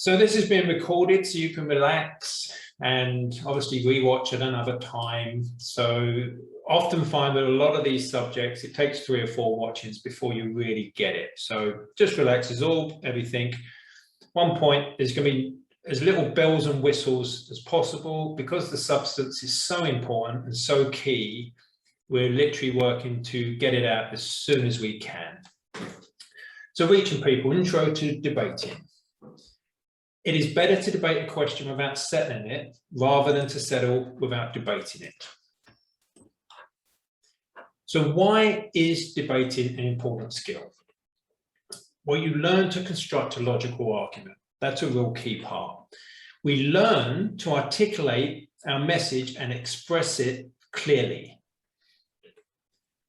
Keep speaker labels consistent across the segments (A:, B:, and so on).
A: So this has been recorded so you can relax and obviously rewatch at another time. So often find that a lot of these subjects, it takes 3 or 4 watchings before you really get it. So just relax is all, everything. One point, there's going to be as little bells and whistles as possible because the substance is so important and so key. We're literally working to get it out as soon as we can. So reaching people, intro to debating. It is better to debate a question without settling it rather than to settle without debating it. So why is debating an important skill? Well, you learn to construct a logical argument. That's a real key part. We learn to articulate our message and express it clearly.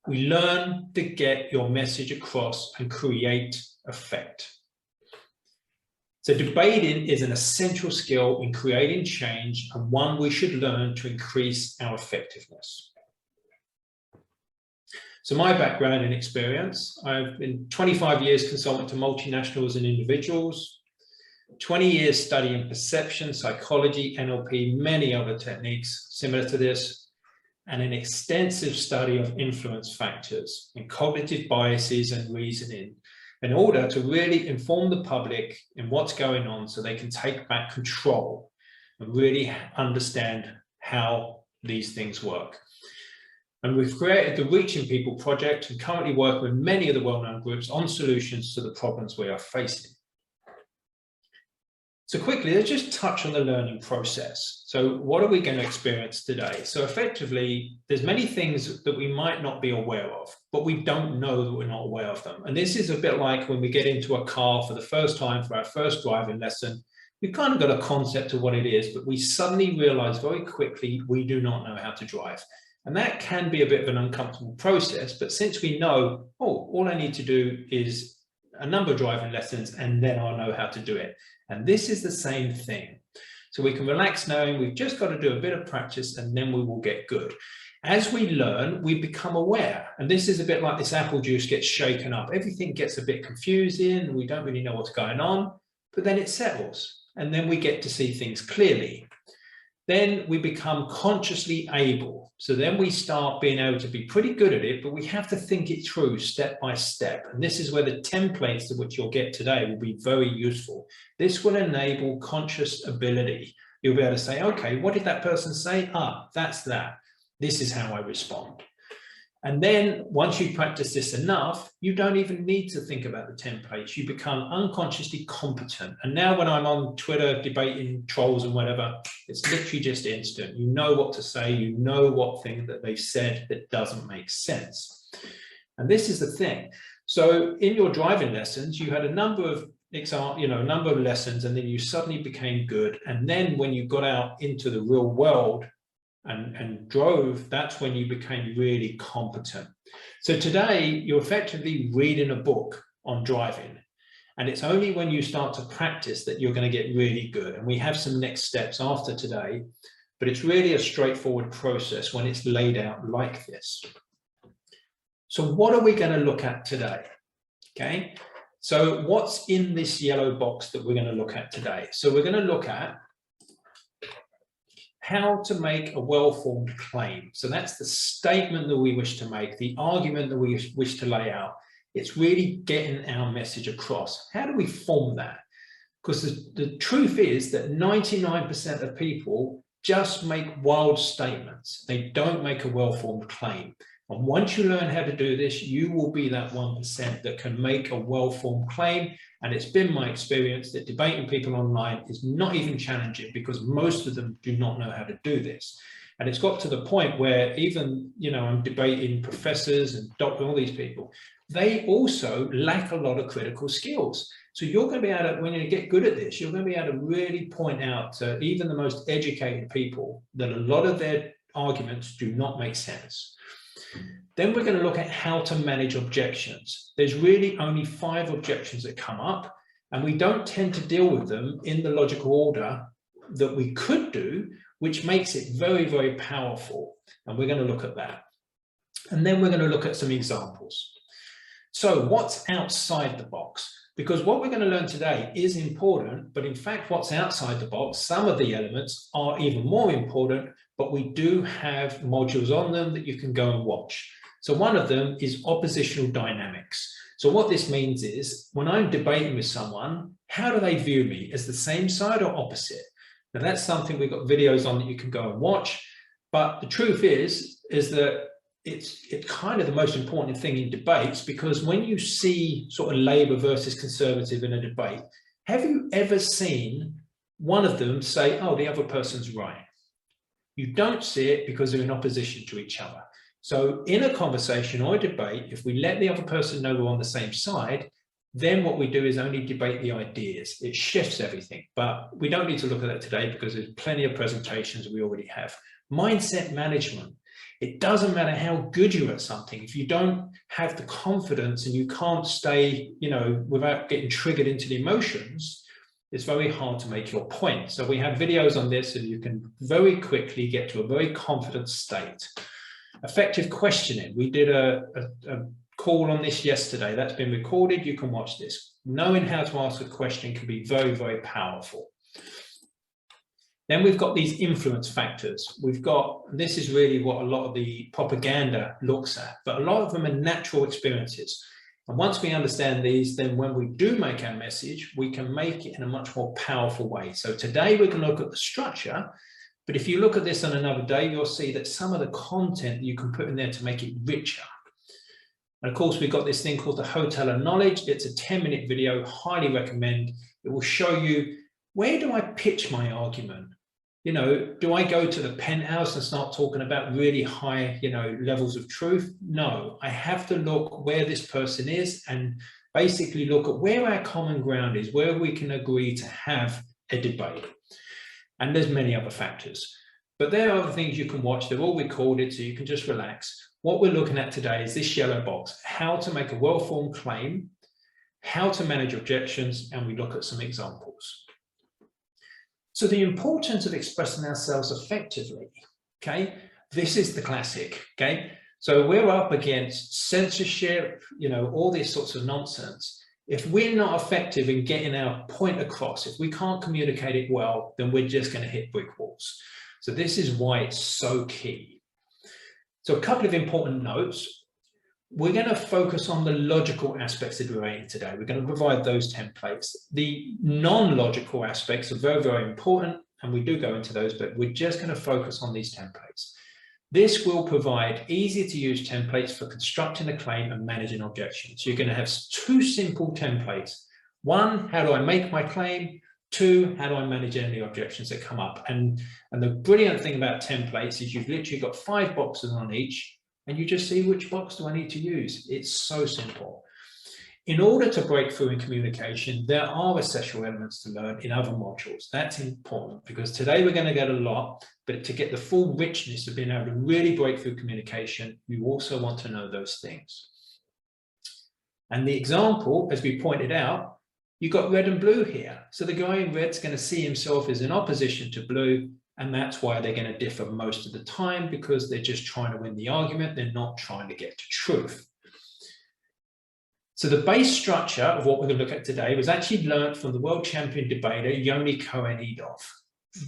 A: We learn to get your message across and create effect. So debating is an essential skill in creating change and one we should learn to increase our effectiveness. So my background and experience, I've been 25 years consultant to multinationals and individuals, 20 years studying perception, psychology, NLP, many other techniques similar to this, and an extensive study of influence factors and cognitive biases and reasoning in order to really inform the public in what's going on so they can take back control and really understand how these things work. And we've created the Reaching People project and currently work with many of the well-known groups on solutions to the problems we are facing. So quickly, let's just touch on the learning process. So what are we going to experience today? So effectively, there's many things that we might not be aware of, but we don't know that we're not aware of them. And this is a bit like when we get into a car for the first time for our first driving lesson. We've kind of got a concept of what it is, but we suddenly realize very quickly we do not know how to drive. And that can be a bit of an uncomfortable process. But since we know, oh, all I need to do is a number of driving lessons and then I'll know how to do it. And this is the same thing. So we can relax knowing we've just got to do a bit of practice and then we will get good. As we learn, we become aware. And this is a bit like this apple juice gets shaken up. Everything gets a bit confusing. We don't really know what's going on, but then it settles. And then we get to see things clearly. Then we become consciously able. So then we start being able to be pretty good at it, but we have to think it through step by step. And this is where the templates to which you'll get today will be very useful. This will enable conscious ability. You'll be able to say, okay, what did that person say? Ah, that's that. This is how I respond. And then once you practice this enough, you don't even need to think about the templates. You become unconsciously competent. And now when I'm on Twitter debating trolls and whatever, it's literally just instant. You know what to say. You know what thing that they've said that doesn't make sense. And this is the thing. So in your driving lessons, you had a number of lessons, and then you suddenly became good. And then when you got out into the real world, and drove, that's when you became really competent. So today you're effectively reading a book on driving, and it's only when you start to practice that you're going to get really good. And we have some next steps after today, but it's really a straightforward process when it's laid out like this. So what are we going to look at today? Okay, so what's in this yellow box that we're going to look at today? So we're going to look at how to make a well-formed claim. So that's the statement that we wish to make, the argument that we wish to lay out. It's really getting our message across. How do we form that? Because the truth is that 99% of people just make wild statements. They don't make a well-formed claim. And once you learn how to do this, you will be that 1% that can make a well-formed claim. And it's been my experience that debating people online is not even challenging because most of them do not know how to do this. And it's got to the point where even, I'm debating professors and doctors, all these people, they also lack a lot of critical skills. So you're going to be able to, when you get good at this, you're going to be able to really point out to even the most educated people that a lot of their arguments do not make sense. Then we're going to look at how to manage objections. There's really only 5 objections that come up, and we don't tend to deal with them in the logical order that we could do, which makes it very, very powerful. And we're going to look at that. And then we're going to look at some examples. So what's outside the box? Because what we're going to learn today is important, but in fact, what's outside the box, some of the elements are even more important, but we do have modules on them that you can go and watch. So one of them is oppositional dynamics. So what this means is when I'm debating with someone, how do they view me, as the same side or opposite? Now that's something we've got videos on that you can go and watch. But the truth is that it's kind of the most important thing in debates, because when you see sort of Labour versus Conservative in a debate, have you ever seen one of them say, oh, the other person's right? You don't see it because they're in opposition to each other. So in a conversation or a debate, if we let the other person know we're on the same side, then what we do is only debate the ideas. It shifts everything, but we don't need to look at that today because there's plenty of presentations we already have. Mindset management. It doesn't matter how good you're at something. If you don't have the confidence and you can't stay, without getting triggered into the emotions, it's very hard to make your point. So we have videos on this so you can very quickly get to a very confident state. Effective questioning. We did a call on this yesterday. That's been recorded. You can watch this. Knowing how to ask a question can be very, very powerful. Then we've got these influence factors. This is really what a lot of the propaganda looks at, but a lot of them are natural experiences. And once we understand these, then when we do make our message, we can make it in a much more powerful way. So today we can look at the structure, but if you look at this on another day, you'll see that some of the content you can put in there to make it richer. And of course, we've got this thing called the Hotel of Knowledge. It's a 10-minute video, highly recommend. It will show you, where do I pitch my argument? Do I go to the penthouse and start talking about really high, levels of truth? No, I have to look where this person is and basically look at where our common ground is, where we can agree to have a debate. And there's many other factors. But there are other things you can watch. They're all recorded, so you can just relax. What we're looking at today is this yellow box, how to make a well-formed claim, how to manage objections, and we look at some examples. So the importance of expressing ourselves effectively, okay? This is the classic, okay? So we're up against censorship, all these sorts of nonsense. If we're not effective in getting our point across, if we can't communicate it well, then we're just going to hit brick walls. So this is why it's so key. So a couple of important notes. We're going to focus on the logical aspects of debating today. We're going to provide those templates. The non-logical aspects are very, very important, and we do go into those, but we're just going to focus on these templates. This will provide easy to use templates for constructing a claim and managing objections. You're going to have two simple templates. One, how do I make my claim? Two, how do I manage any objections that come up? And the brilliant thing about templates is you've literally got 5 boxes on each, and you just see which box do I need to use. It's so simple. In order to break through in communication, there are essential elements to learn in other modules. That's important because today we're going to get a lot, but to get the full richness of being able to really break through communication, you also want to know those things. And the example, as we pointed out, you've got red and blue here. So the guy in red's going to see himself as in opposition to blue, and that's why they're going to differ most of the time, because they're just trying to win the argument. They're not trying to get to truth. So the base structure of what we're going to look at today was actually learned from the world champion debater, Yoni Cohen-Edov.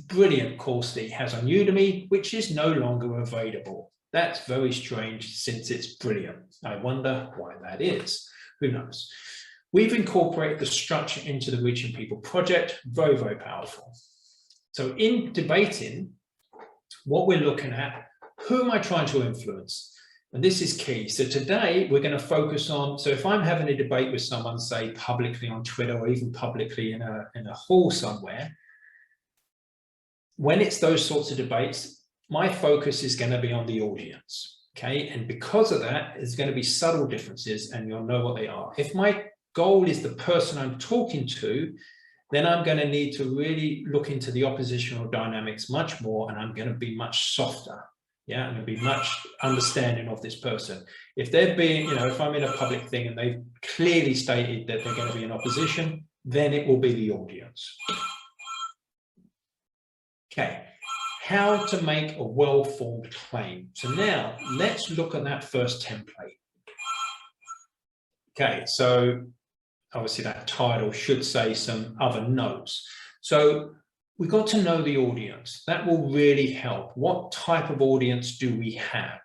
A: Brilliant course that he has on Udemy, which is no longer available. That's very strange since it's brilliant. I wonder why that is. Who knows? We've incorporated the structure into the Reaching People project. Very, very powerful. So in debating, what we're looking at, who am I trying to influence? And this is key. So today we're going to focus on, so if I'm having a debate with someone, say publicly on Twitter or even publicly in a hall somewhere, when it's those sorts of debates, my focus is going to be on the audience. Okay. And because of that, there's going to be subtle differences and you'll know what they are. If my goal is the person I'm talking to, then I'm going to need to really look into the oppositional dynamics much more, and I'm going to be much softer. Yeah, I'm going to be much understanding of this person. If they're being, if I'm in a public thing and they've clearly stated that they're going to be in opposition, then it will be the audience. Okay, how to make a well-formed claim. So now let's look at that first template. Okay, so obviously that title should say some other notes. So we've got to know the audience. That will really help. What type of audience do we have?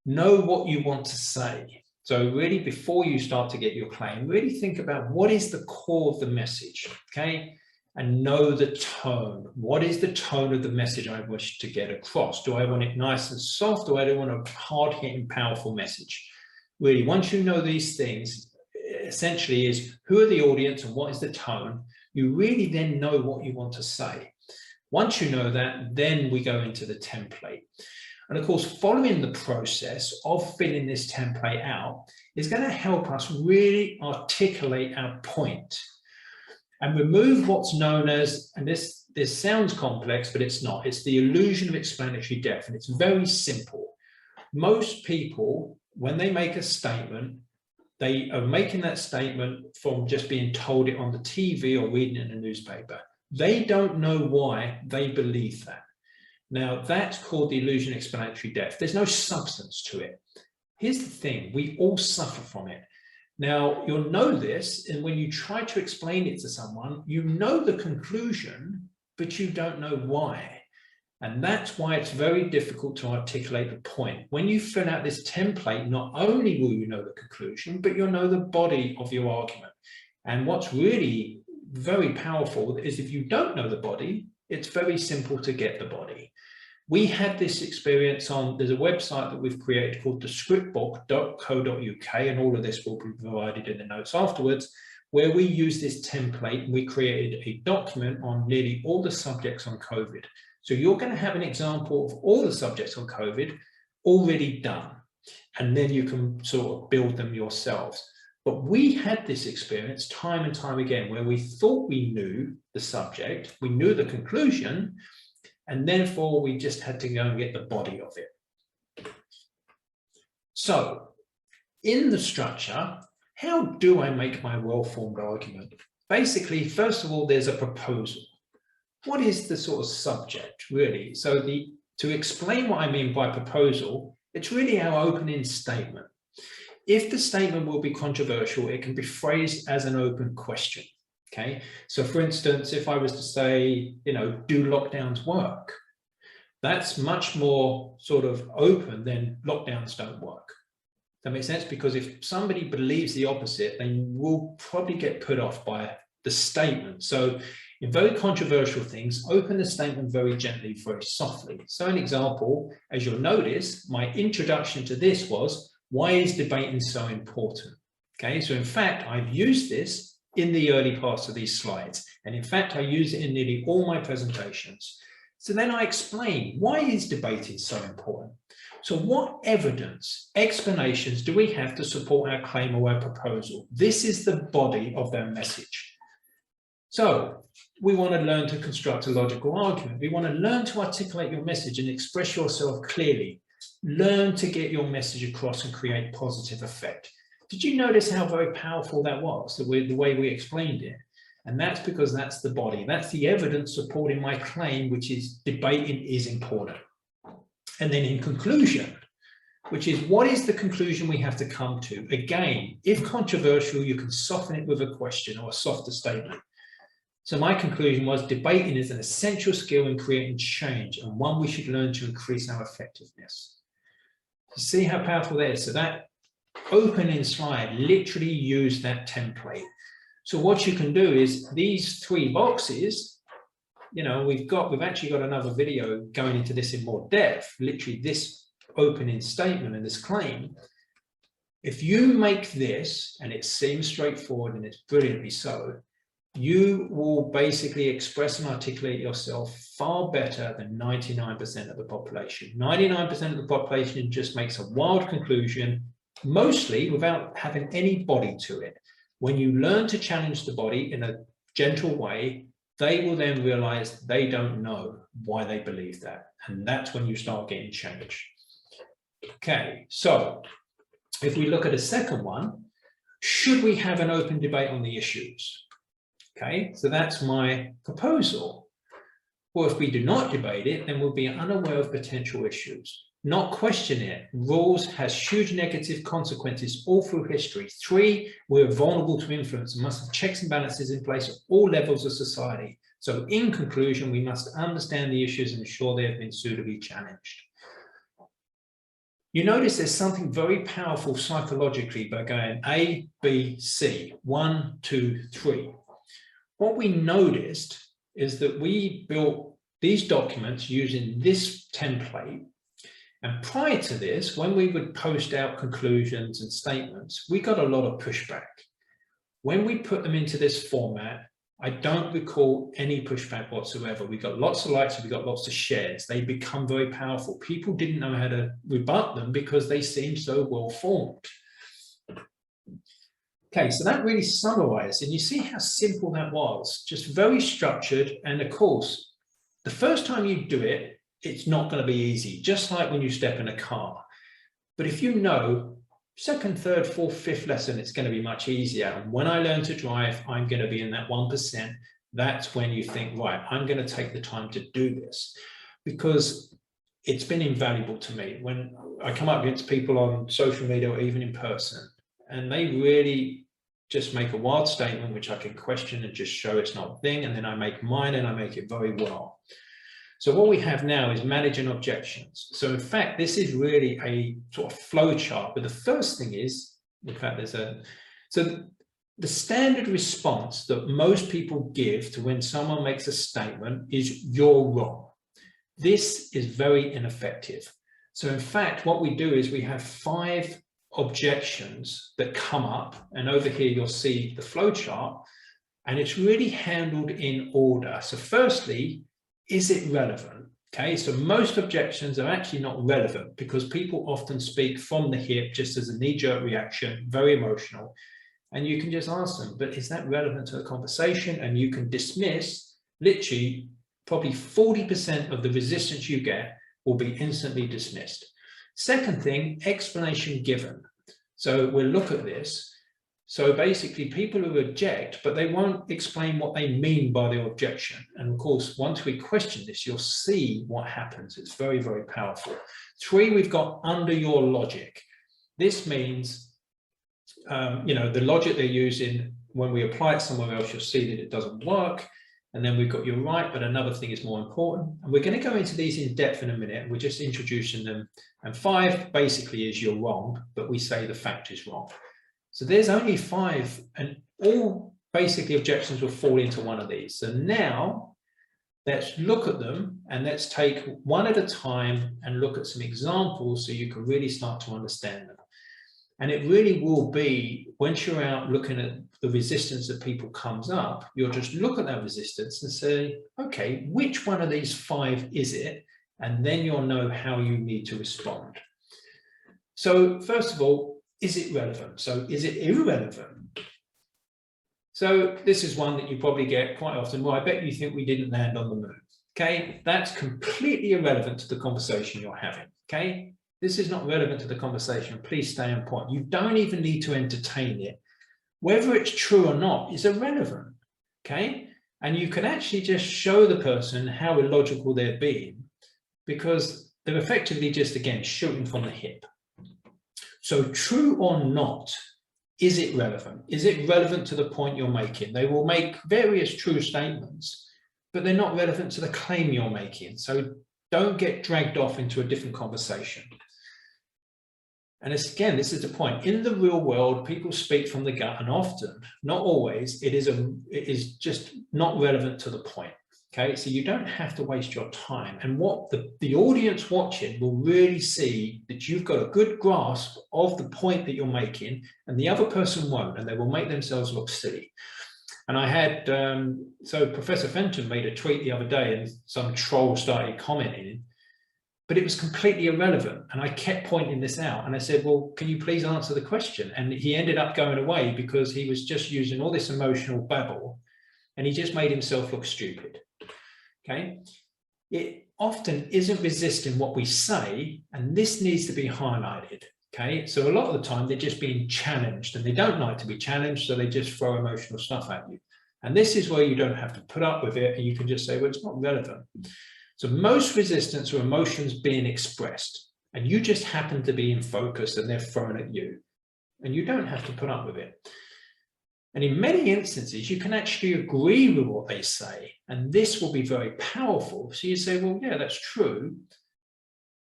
A: Know what you want to say. So really, before you start to get your claim, really think about what is the core of the message, okay? And know the tone. What is the tone of the message I wish to get across? Do I want it nice and soft, or do I want a hard-hitting, powerful message? Really, once you know these things, essentially is who are the audience and what is the tone, you really then know what you want to say. Once you know that, then we go into the template. And of course, following the process of filling this template out is going to help us really articulate our point and remove what's known as, and this sounds complex, but it's not, it's the illusion of explanatory depth, and it's very simple. Most people, when they make a statement, they are making that statement from just being told it on the TV or reading it in a newspaper. They don't know why they believe that. Now, that's called the illusion of explanatory depth. There's no substance to it. Here's the thing, we all suffer from it. Now, you'll know this, and when you try to explain it to someone, you know the conclusion, but you don't know why. And that's why it's very difficult to articulate the point. When you fill out this template, not only will you know the conclusion, but you'll know the body of your argument. And what's really very powerful is if you don't know the body, it's very simple to get the body. We had this experience on, there's a website that we've created called thescriptbook.co.uk, and all of this will be provided in the notes afterwards, where we use this template and we created a document on nearly all the subjects on COVID. So you're going to have an example of all the subjects on COVID already done, and then you can sort of build them yourselves. But we had this experience time and time again where we thought we knew the subject, we knew the conclusion, and therefore we just had to go and get the body of it. So in the structure, how do I make my well-formed argument? Basically, first of all, there's a proposal. What is the sort of subject, really? So to explain what I mean by proposal, it's really our opening statement. If the statement will be controversial, it can be phrased as an open question, okay? So for instance, if I was to say, you know, do lockdowns work? That's much more sort of open than lockdowns don't work. That makes sense? Because if somebody believes the opposite, they will probably get put off by the statement. So in very controversial things, open the statement very gently, very softly. So an example, as you'll notice, my introduction to this was, why is debating so important? Okay, so in fact, I've used this in the early parts of these slides. And in fact, I use it in nearly all my presentations. So then I explain, why is debating so important? So what evidence, explanations do we have to support our claim or our proposal? This is the body of their message. So we want to learn to construct a logical argument. We want to learn to articulate your message and express yourself clearly. Learn to get your message across and create positive effect. Did you notice how very powerful that was, the way we explained it? And that's because that's the body. That's the evidence supporting my claim, which is debating is important. And then in conclusion, which is what is the conclusion we have to come to? Again, if controversial, you can soften it with a question or a softer statement. So my conclusion was debating is an essential skill in creating change and one we should learn to increase our effectiveness. You see how powerful that is? So that opening slide literally used that template. So what you can do is these three boxes, you know, we've actually got another video going into this in more depth, literally this opening statement and this claim. If you make this, and it seems straightforward and it's brilliantly so, you will basically express and articulate yourself far better than 99% of the population. 99% of the population just makes a wild conclusion, mostly without having any body to it. When you learn to challenge the body in a gentle way, they will then realize they don't know why they believe that. And that's when you start getting change. Okay, so if we look at a second one, should we have an open debate on the issues? Okay, so that's my proposal. Or if we do not debate it, then we'll be unaware of potential issues. not question it. Rules has huge negative consequences all through history. 3, we're vulnerable to influence and must have checks and balances in place at all levels of society. So in conclusion, we must understand the issues and ensure they have been suitably challenged. You notice there's something very powerful psychologically by going A, B, C, 1, 2, 3. What we noticed is that we built these documents using this template. And prior to this, when we would post out conclusions and statements, we got a lot of pushback. When we put them into this format, I don't recall any pushback whatsoever. We got lots of likes, we got lots of shares. They become very powerful. People didn't know how to rebut them because they seemed so well formed. Okay, so that really summarized, and you see how simple that was, just very structured. And of course, the first time you do it, it's not going to be easy, just like when you step in a car. But if you know, second, third, fourth, fifth lesson, it's going to be much easier. And when I learn to drive, I'm going to be in that 1%. That's when you think, right, I'm going to take the time to do this, because it's been invaluable to me. When I come up against people on social media or even in person, and they really just make a wild statement, which I can question and just show it's not a thing. And then I make mine and I make it very well. So what we have now is managing objections. So in fact, this is really a sort of flow chart, but the first thing is, in fact, so the standard response that most people give to when someone makes a statement is "you're wrong." This is very ineffective. So in fact, what we do is we have 5 objections that come up, and over here you'll see the flow chart, and it's really handled in order. So firstly, is it relevant? Okay, so most objections are actually not relevant because people often speak from the hip just as a knee-jerk reaction, very emotional. And you can just ask them, but is that relevant to the conversation? And you can dismiss, literally, probably 40% of the resistance you get will be instantly dismissed. Second thing, explanation given. So we'll look at this. So basically people who object, but they won't explain what they mean by the objection. And of course, once we question this, you'll see what happens. It's very, very powerful. 3, we've got under your logic. This means, the logic they're using, when we apply it somewhere else, you'll see that it doesn't work. And then we've got you're right, but another thing is more important. And we're going to go into these in depth in a minute. We're just introducing them. And 5 basically is you're wrong, but we say the fact is wrong. So there's only 5, and all basically objections will fall into one of these. So now let's look at them, and let's take one at a time and look at some examples so you can really start to understand them. And it really will be, once you're out looking at the resistance that people comes up, you'll just look at that resistance and say, okay, which one of these 5 is it? And then you'll know how you need to respond. So first of all, is it relevant? So is it irrelevant? So this is one that you probably get quite often. Well, I bet you think we didn't land on the moon. Okay, that's completely irrelevant to the conversation you're having. Okay, this is not relevant to the conversation. Please stay on point. You don't even need to entertain it. Whether it's true or not is irrelevant. Okay, and you can actually just show the person how illogical they're being, because they're effectively just, again, shooting from the hip. So true or not, is it relevant? Is it relevant to the point you're making? They will make various true statements, but they're not relevant to the claim you're making. So don't get dragged off into a different conversation. And again, this is the point. In the real world, people speak from the gut, and often, not always, it is just not relevant to the point. Okay, so you don't have to waste your time. And what the audience watching will really see that you've got a good grasp of the point that you're making, and the other person won't, and they will make themselves look silly. And I had, so Professor Fenton made a tweet the other day, and some troll started commenting, but it was completely irrelevant. And I kept pointing this out, and I said, well, can you please answer the question? And he ended up going away because he was just using all this emotional babble, and he just made himself look stupid. Okay, it often isn't resisting what we say, and this needs to be highlighted. Okay, so a lot of the time they're just being challenged, and they don't like to be challenged, so they just throw emotional stuff at you. And this is where you don't have to put up with it, and you can just say, well, it's not relevant. So most resistance are emotions being expressed. and you just happen to be in focus and they're thrown at you, and you don't have to put up with it. And in many instances, you can actually agree with what they say, and this will be very powerful. So you say, well, yeah, that's true,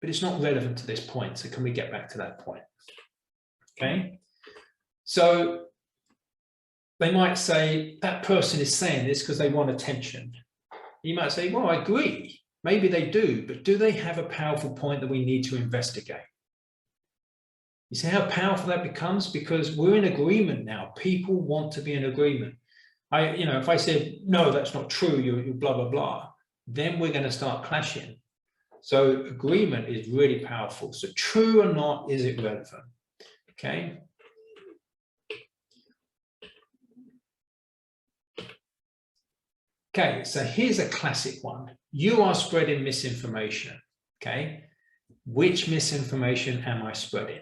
A: but it's not relevant to this point. So can we get back to that point? Okay. So they might say that person is saying this because they want attention. You might say, well, I agree. Maybe they do, but do they have a powerful point that we need to investigate? You see how powerful that becomes? Because we're in agreement now. People want to be in agreement. If I said, no, that's not true, you're blah, blah, blah, then we're going to start clashing. So agreement is really powerful. So true or not, is it relevant? Okay. Okay, so here's a classic one. You are spreading misinformation. Okay. Which misinformation am I spreading?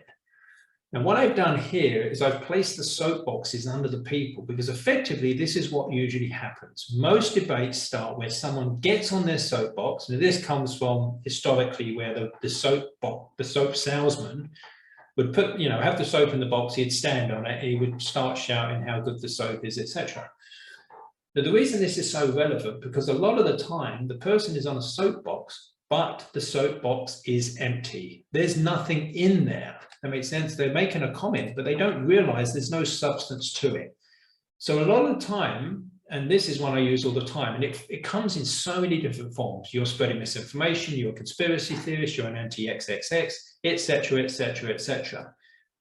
A: Now, what I've done here is I've placed the soapboxes under the people, because effectively this is what usually happens. Most debates start where someone gets on their soapbox, and this comes from historically where the soap salesman would put, have the soap in the box, he'd stand on it, he would start shouting how good the soap is, etc. Now, the reason this is so relevant, because a lot of the time the person is on a soapbox, but the soapbox is empty. There's nothing in there. That makes sense. They're making a comment, but they don't realize there's no substance to it. So a lot of the time, and this is one I use all the time, and it comes in so many different forms. You're spreading misinformation, you're a conspiracy theorist, you're an anti-XXX, etc., etc., etc.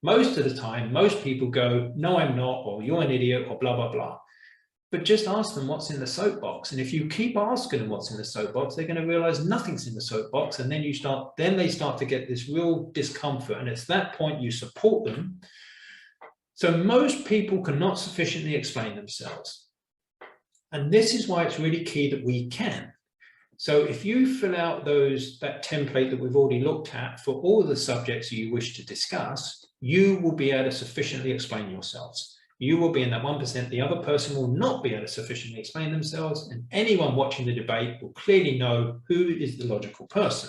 A: Most of the time, most people go, no, I'm not, or you're an idiot, or blah, blah, blah. But just ask them what's in the soapbox. And if you keep asking them what's in the soapbox, they're going to realize nothing's in the soapbox. And then they start to get this real discomfort. And it's that point you support them. So most people cannot sufficiently explain themselves. And this is why it's really key that we can. So if you fill out that template that we've already looked at for all of the subjects you wish to discuss, you will be able to sufficiently explain yourselves. You will be in that 1%, the other person will not be able to sufficiently explain themselves, and anyone watching the debate will clearly know who is the logical person.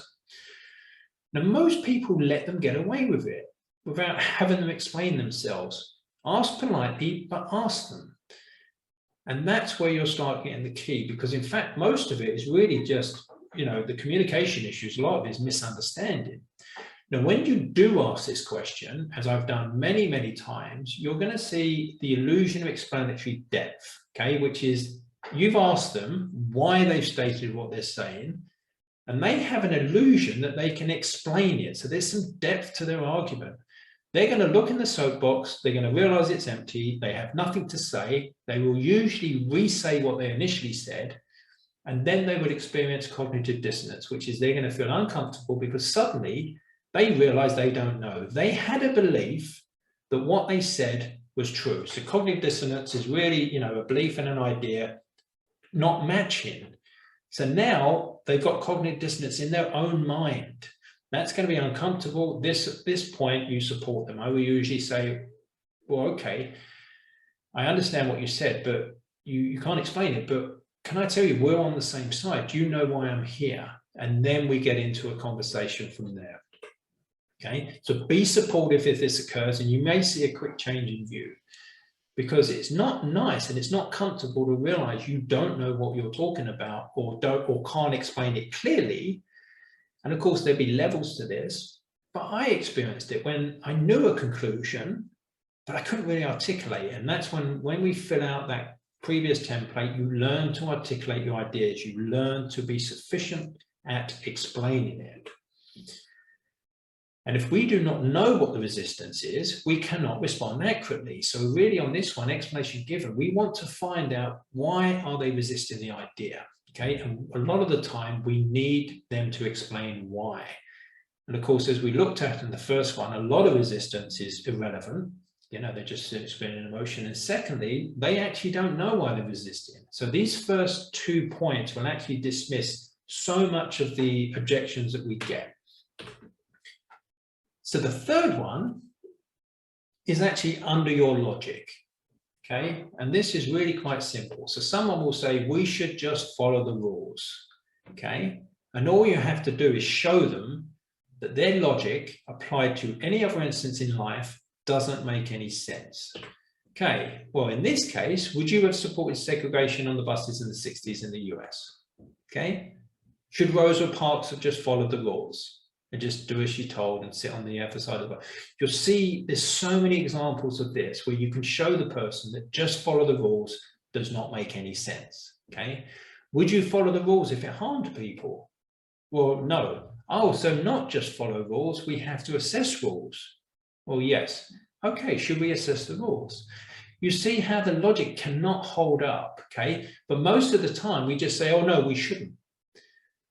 A: Now, most people let them get away with it without having them explain themselves. Ask politely, but ask them. And that's where you'll start getting the key, because in fact, most of it is really just, the communication issues, a lot of it is misunderstanding. Now, when you do ask this question, as I've done many, many times, you're going to see the illusion of explanatory depth, okay, which is you've asked them why they've stated what they're saying, and they have an illusion that they can explain it. So there's some depth to their argument. They're going to look in the soapbox, they're going to realize it's empty, they have nothing to say, they will usually re-say what they initially said, and then they would experience cognitive dissonance, which is they're going to feel uncomfortable because suddenly they realize they don't know. They had a belief that what they said was true. So cognitive dissonance is really, a belief in an idea not matching. So now they've got cognitive dissonance in their own mind. That's going to be uncomfortable. This point, you support them. I will usually say, well, okay, I understand what you said, but you can't explain it. But can I tell you, we're on the same side. Do you know why I'm here? And then we get into a conversation from there. Okay, so be supportive if this occurs, and you may see a quick change in view, because it's not nice and it's not comfortable to realize you don't know what you're talking about, or can't explain it clearly. And of course, there'd be levels to this, but I experienced it when I knew a conclusion, but I couldn't really articulate it. And that's when we fill out that previous template, you learn to articulate your ideas, you learn to be sufficient at explaining it. And if we do not know what the resistance is, we cannot respond accurately. So really on this one, explanation given, we want to find out why are they resisting the idea, okay? And a lot of the time we need them to explain why. And of course, as we looked at in the first one, a lot of resistance is irrelevant. They're just explaining emotion. And secondly, they actually don't know why they're resisting. So these first 2 points will actually dismiss so much of the objections that we get. So the third one is actually under your logic, okay? And this is really quite simple. So someone will say, we should just follow the rules, okay? And all you have to do is show them that their logic applied to any other instance in life doesn't make any sense. Okay, well, in this case, would you have supported segregation on the buses in the 60s in the US? Okay, should Rosa Parks have just followed the rules and just do as she's told and sit on the other side of the bus? You'll see there's so many examples of this where you can show the person that just follow the rules does not make any sense. Okay, would you follow the rules if it harmed people? Well, no. Oh, so not just follow rules, we have to assess rules. Well, yes. Okay, should we assess the rules? You see how the logic cannot hold up, okay? But most of the time we just say, oh no, we shouldn't.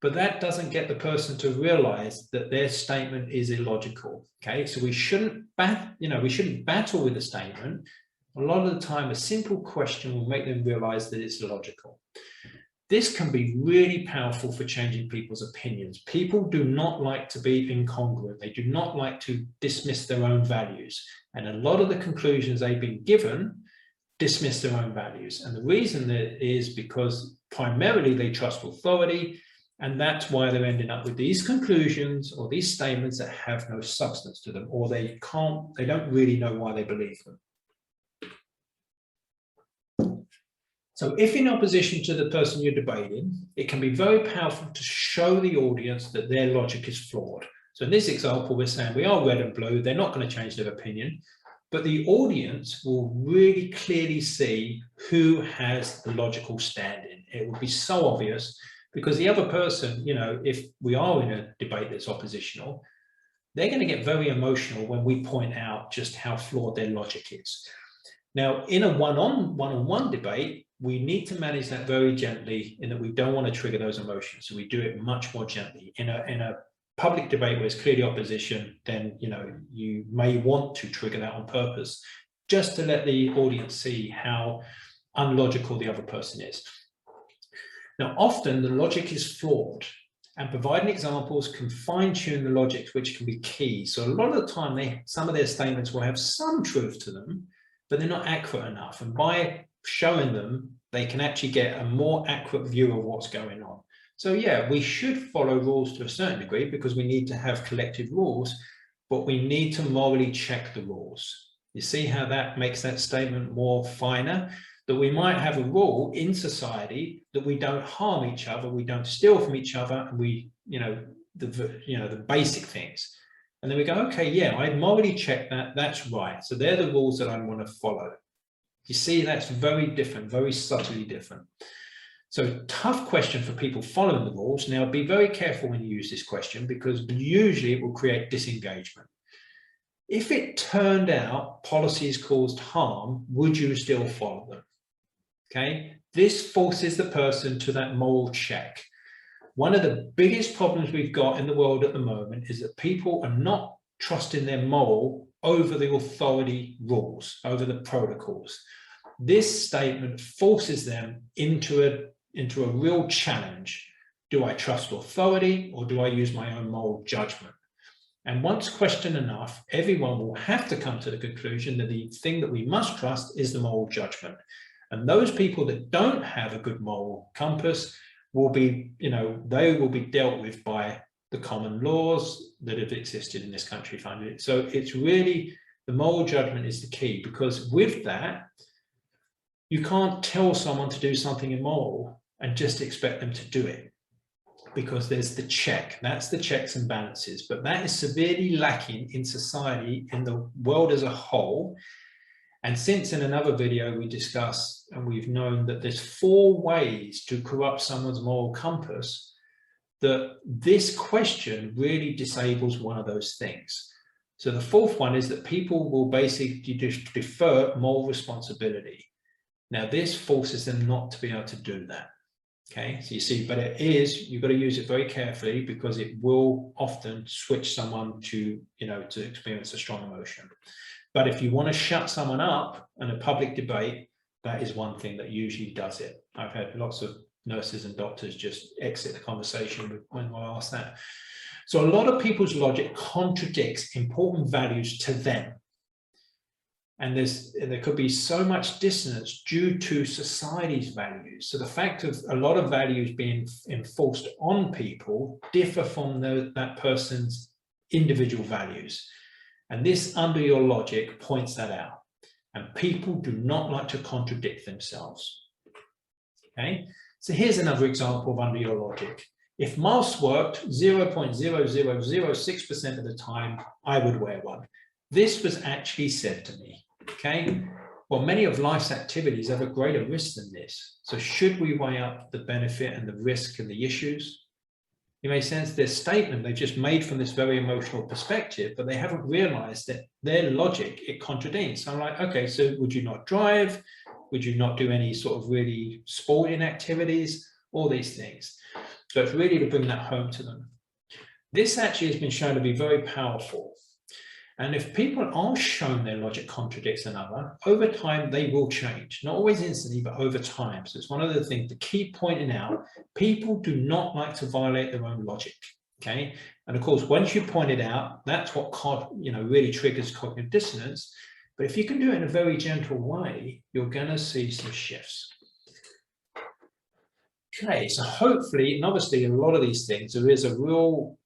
A: But that doesn't get the person to realize that their statement is illogical, okay? So we shouldn't battle with the statement. A lot of the time, a simple question will make them realize that it's illogical. This can be really powerful for changing people's opinions. People do not like to be incongruent. They do not like to dismiss their own values. And a lot of the conclusions they've been given dismiss their own values. And the reason that is because primarily they trust authority, and that's why they're ending up with these conclusions or these statements that have no substance to them, or they don't really know why they believe them. So if in opposition to the person you're debating, it can be very powerful to show the audience that their logic is flawed. So in this example, we're saying we are red and blue, they're not going to change their opinion, but the audience will really clearly see who has the logical standing. It will be so obvious because the other person, you know, if we are in a debate that's oppositional, they're going to get very emotional when we point out just how flawed their logic is. Now, in a one-on-one debate, we need to manage that very gently in that we don't want to trigger those emotions. So we do it much more gently. In a public debate where it's clearly opposition, then, you know, you may want to trigger that on purpose just to let the audience see how unlogical the other person is. Now, often the logic is flawed, and providing examples can fine-tune the logic, which can be key. So a lot of the time, some of their statements will have some truth to them, but they're not accurate enough. And by showing them, they can actually get a more accurate view of what's going on. So yeah, we should follow rules to a certain degree because we need to have collective rules, but we need to morally check the rules. You see how that makes that statement more finer? That we might have a rule in society that we don't harm each other, we don't steal from each other, and we, the basic things. And then we go, okay, yeah, I morally check that, that's right. So they're the rules that I want to follow. You see, that's very different, very subtly different. So tough question for people following the rules. Now, be very careful when you use this question because usually it will create disengagement. If it turned out policies caused harm, would you still follow them? Okay, this forces the person to that moral check. One of the biggest problems we've got in the world at the moment is that people are not trusting their moral over the authority rules, over the protocols. This statement forces them into a real challenge. Do I trust authority or do I use my own moral judgment? And once questioned enough, everyone will have to come to the conclusion that the thing that we must trust is the moral judgment. And those people that don't have a good moral compass will be, they will be dealt with by the common laws that have existed in this country. So it's really, the moral judgment is the key, because with that, you can't tell someone to do something immoral and just expect them to do it, because there's the check. That's the checks and balances, but that is severely lacking in society, in the world as a whole. And since in another video we discussed, and we've known that there's 4 ways to corrupt someone's moral compass, that this question really disables one of those things. So the 4th one is that people will basically just defer moral responsibility. Now this forces them not to be able to do that. Okay, so you see, but you've got to use it very carefully because it will often switch someone to, to experience a strong emotion. But if you want to shut someone up in a public debate, that is one thing that usually does it. I've had lots of nurses and doctors just exit the conversation when I ask that. So a lot of people's logic contradicts important values to them. And there could be so much dissonance due to society's values. So the fact of a lot of values being enforced on people differ from that person's individual values. And this under your logic points that out. And people do not like to contradict themselves. Okay, so here's another example of under your logic. If masks worked 0.0006% of the time, I would wear one. This was actually said to me. Okay, well, many of life's activities have a greater risk than this. So should we weigh up the benefit and the risk and the issues? You may sense their statement they've just made from this very emotional perspective, but they haven't realized that their logic, it contradicts. I'm like, okay, so would you not drive? Would you not do any sort of really sporting activities? All these things. So it's really to bring that home to them. This actually has been shown to be very powerful. And if people are shown their logic contradicts another, over time, they will change. Not always instantly, but over time. So it's one of the things to keep pointing out. People do not like to violate their own logic, okay? And of course, once you point it out, that's what really triggers cognitive dissonance. But if you can do it in a very gentle way, you're going to see some shifts. Okay, so hopefully, and obviously in a lot of these things, there is a real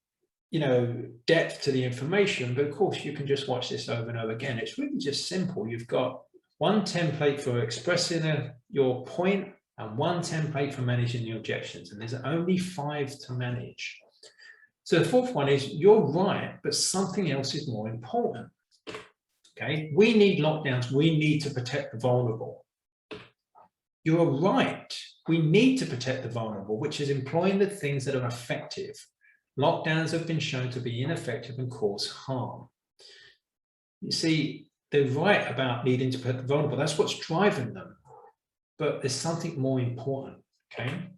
A: depth to the information, but of course you can just watch this over and over again. It's really just simple. You've got one template for expressing your point and one template for managing the objections, and there's only 5 to manage. So the fourth one is you're right, but something else is more important. Okay, we need lockdowns. We need to protect the vulnerable. You're right. We need to protect the vulnerable, which is employing the things that are effective. Lockdowns have been shown to be ineffective and cause harm. You see, they're right about needing to protect the vulnerable. That's what's driving them. But there's something more important, okay?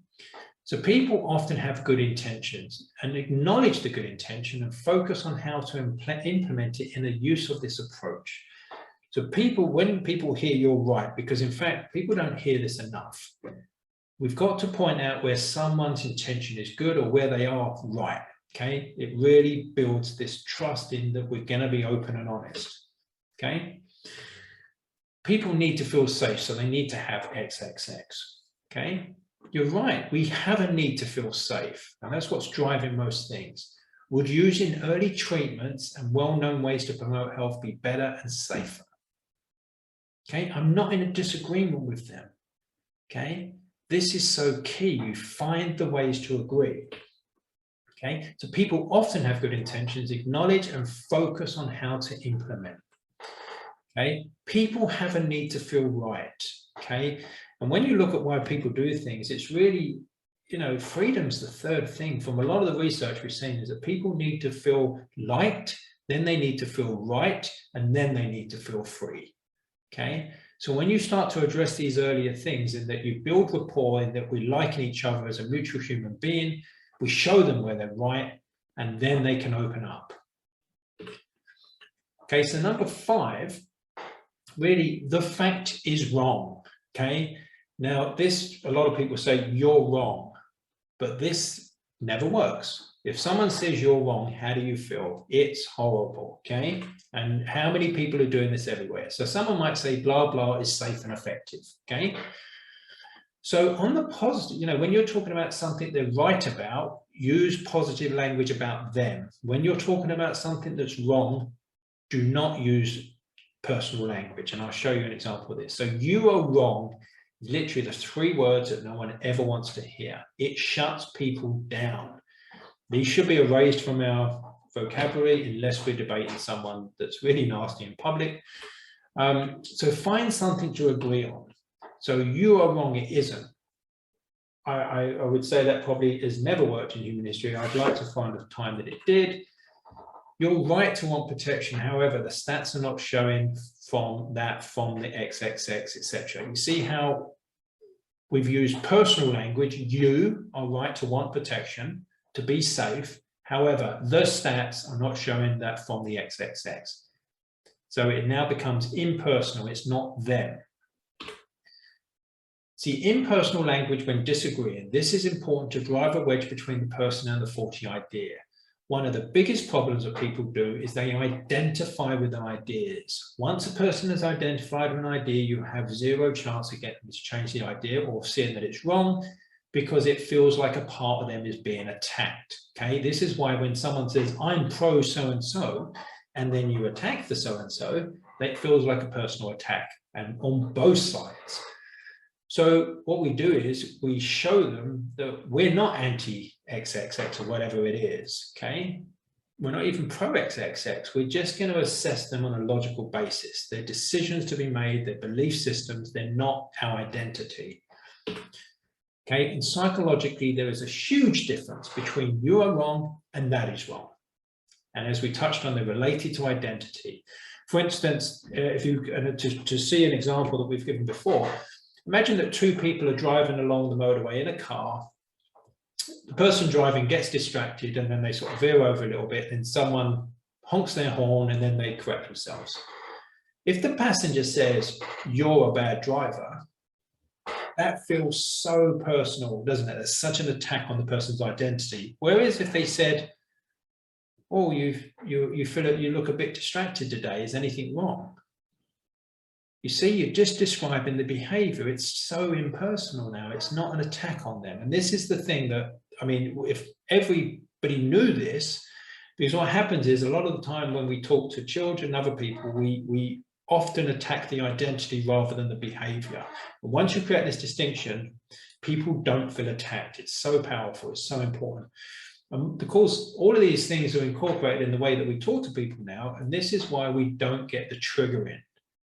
A: So people often have good intentions and acknowledge the good intention and focus on how to implement it in the use of this approach. So when people hear you're right, because in fact, people don't hear this enough. We've got to point out where someone's intention is good or where they are right, okay? It really builds this trust in that we're going to be open and honest, okay? People need to feel safe, so they need to have XXX, okay? You're right, we have a need to feel safe, and that's what's driving most things. Would using early treatments and well-known ways to promote health be better and safer? Okay, I'm not in a disagreement with them, okay? This is so key. You find the ways to agree. Okay, so people often have good intentions, acknowledge and focus on how to implement. Okay, people have a need to feel right. Okay, and when you look at why people do things, it's really, freedom's the third thing. From a lot of the research we've seen is that people need to feel liked, then they need to feel right, and then they need to feel free. Okay. So when you start to address these earlier things in that you build rapport, in that we like each other as a mutual human being, we show them where they're right, and then they can open up. Okay, so number 5, really, the fact is wrong. Okay, now a lot of people say you're wrong, but this never works. If someone says you're wrong, how do you feel? It's horrible, okay? And how many people are doing this everywhere? So someone might say blah, blah is safe and effective, okay? So on the positive, when you're talking about something they're right about, use positive language about them. When you're talking about something that's wrong, do not use personal language. And I'll show you an example of this. So you are wrong, literally the 3 words that no one ever wants to hear. It shuts people down. These should be erased from our vocabulary unless we're debating someone that's really nasty in public. So find something to agree on. So you are wrong, it isn't. I would say that probably has never worked in human history. I'd like to find a time that it did. You're right to want protection. However, the stats are not showing from the XXX, etc. You see how we've used personal language. You are right to want protection, to be safe. However, the stats are not showing that from the XXX. So it now becomes impersonal. It's not them. See, impersonal language when disagreeing, this is important to drive a wedge between the person and the faulty idea. One of the biggest problems that people do is they identify with ideas. Once a person has identified with an idea, you have 0 chance of getting them to change the idea or seeing that it's wrong. because it feels like a part of them is being attacked. Okay, this is why when someone says, I'm pro so-and-so, and then you attack the so-and-so, that feels like a personal attack, and on both sides. So what we do is we show them that we're not anti-XXX or whatever it is, okay? We're not even pro-XXX. We're just going to assess them on a logical basis. They're decisions to be made, they're belief systems, they're not our identity. Okay, and psychologically, there is a huge difference between you are wrong and that is wrong. And as we touched on, they're related to identity. For instance, if you to see an example that we've given before, imagine that two people are driving along the motorway in a car. The person driving gets distracted and then they sort of veer over a little bit, and someone honks their horn and then they correct themselves. If the passenger says, you're a bad driver, that feels so personal, doesn't it? There's such an attack on the person's identity. Whereas if they said, oh, you look a bit distracted today, is anything wrong? You see, you're just describing the behavior. It's so impersonal now. It's not an attack on them. And this is the thing that, I mean, if everybody knew this, because what happens is a lot of the time when we talk to children and other people, we often attack the identity rather than the behavior. But once you create this distinction, people don't feel attacked. It's so powerful. It's so important. Because all of these things are incorporated in the way that we talk to people now, and this is why we don't get the triggering.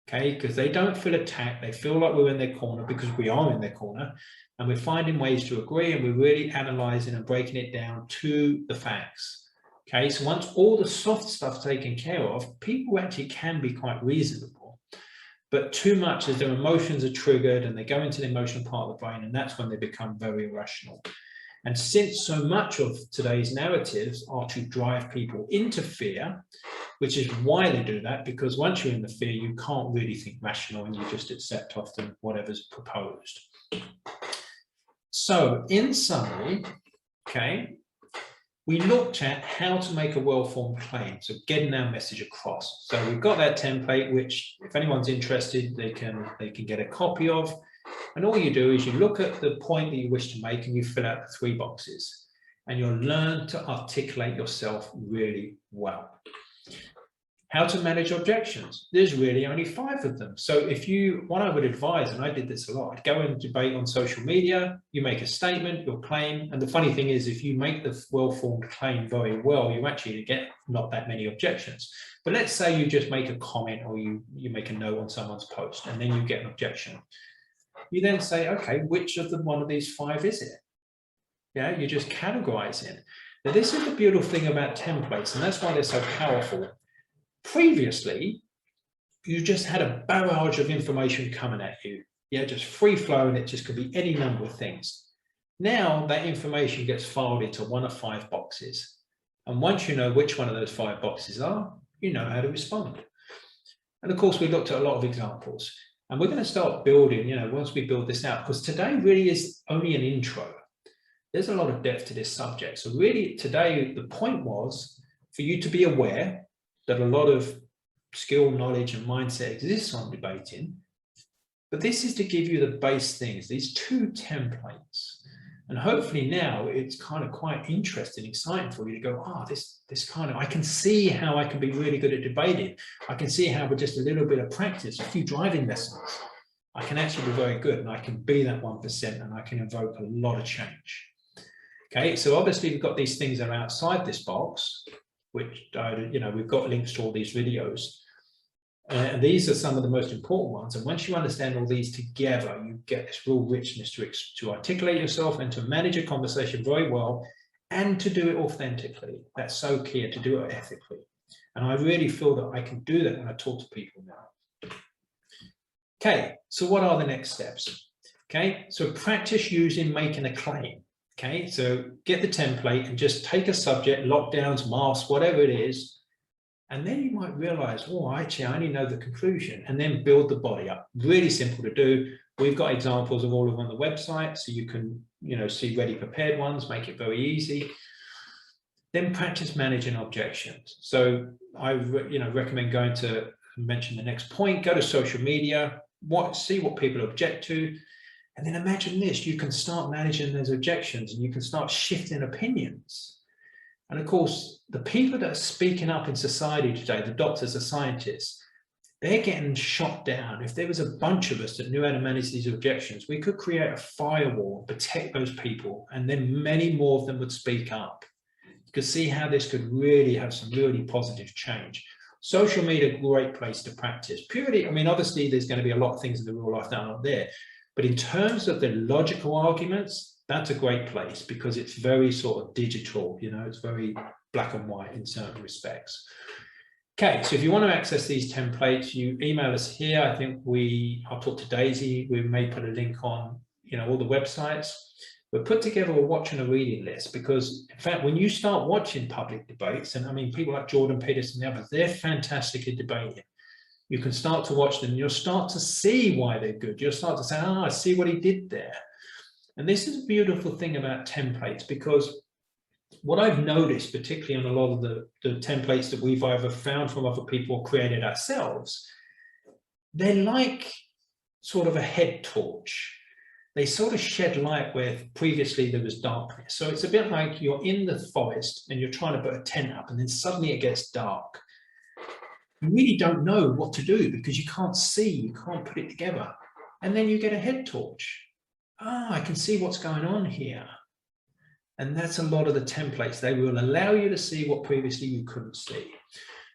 A: Okay, because they don't feel attacked, they feel like we're in their corner because we are in their corner, and we're finding ways to agree, and we're really analysing and breaking it down to the facts. Okay, so once all the soft stuff's taken care of, people actually can be quite reasonable, but too much as their emotions are triggered and they go into the emotional part of the brain, and that's when they become very irrational. And since so much of today's narratives are to drive people into fear, which is why they do that, because once you're in the fear, you can't really think rational and you just accept often whatever's proposed. So in summary, okay, we looked at how to make a well-formed claim, so getting our message across. So we've got that template, which if anyone's interested, they can get a copy of. And all you do is you look at the point that you wish to make and you fill out the 3 boxes, and you'll learn to articulate yourself really well. How to manage objections. There's really only 5 of them. So what I would advise, and I did this a lot, I'd go and debate on social media, you make a statement, your claim, and the funny thing is if you make the well-formed claim very well, you actually get not that many objections. But let's say you just make a comment or you make a note on someone's post and then you get an objection. You then say, okay, which of one of these 5 is it? Yeah, you just categorize it. Now, this is the beautiful thing about templates, and that's why they're so powerful. Previously, you just had a barrage of information coming at you. Yeah, just free flowing, it just could be any number of things. Now that information gets filed into one of 5 boxes. And once you know which one of those 5 boxes are, you know how to respond. And of course, we looked at a lot of examples. And we're going to start building, once we build this out, because today really is only an intro. There's a lot of depth to this subject. So really today, the point was for you to be aware that a lot of skill, knowledge, and mindset exists on debating. But this is to give you the base things, these 2 templates. And hopefully now it's kind of quite interesting, exciting for you to go, this kind of, I can see how I can be really good at debating. I can see how with just a little bit of practice, a few driving lessons, I can actually be very good and I can be that 1% and I can invoke a lot of change. Okay, so obviously we've got these things that are outside this box, which, we've got links to all these videos. And these are some of the most important ones. And once you understand all these together, you get this real richness to articulate yourself and to manage a conversation very well and to do it authentically. That's so key, to do it ethically. And I really feel that I can do that when I talk to people now. Okay, so what are the next steps? Okay, so practice using making a claim. Okay, so get the template and just take a subject, lockdowns, masks, whatever it is, and then you might realize, oh, actually, I only know the conclusion, and then build the body up. Really simple to do. We've got examples of all of them on the website, so you can, see ready prepared ones, make it very easy. Then practice managing objections. So I, recommend going to mention the next point, go to social media, see what people object to, And then imagine this, you can start managing those objections and you can start shifting opinions. And of course, the people that are speaking up in society today, the doctors, the scientists, they're getting shot down. If there was a bunch of us that knew how to manage these objections, we could create a firewall, protect those people, and then many more of them would speak up. You could see how this could really have some really positive change. Social media, great place to practice. Purely, I mean, obviously there's going to be a lot of things in the real life that are not there, but in terms of the logical arguments, that's a great place because it's very sort of digital, you know, it's very black and white in certain respects. Okay, so if you want to access these templates, you email us here. I think I'll talk to Daisy. We may put a link on, you know, all the websites. We'll put together a watch and a reading list because, in fact, when you start watching public debates, and I mean, people like Jordan Peterson and the others, they're fantastic at debating. You can start to watch them. You'll start to see why they're good. You'll start to say, oh, I see what he did there. And this is a beautiful thing about templates because what I've noticed, particularly on a lot of the templates that we've either found from other people or created ourselves, they're like sort of a head torch. They sort of shed light where previously there was darkness. So it's a bit like you're in the forest and you're trying to put a tent up and then suddenly it gets dark. You really don't know what to do because you can't see, you can't put it together. And then you get a head torch. Ah, I can see what's going on here. And that's a lot of the templates. They will allow you to see what previously you couldn't see.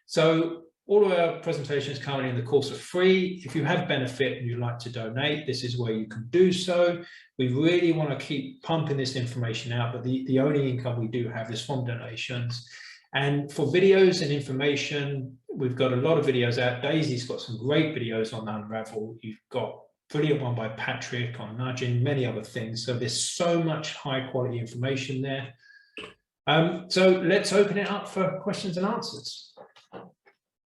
A: So all of our presentations currently in the course are free. If you have benefit and you'd like to donate, this is where you can do so. We really want to keep pumping this information out, but the only income we do have is from donations. And for videos and information, we've got a lot of videos out. Daisy's got some great videos on Unravel. You've got brilliant one by Patrick on nudging, many other things. So there's so much high quality information there. So let's open it up for questions and answers.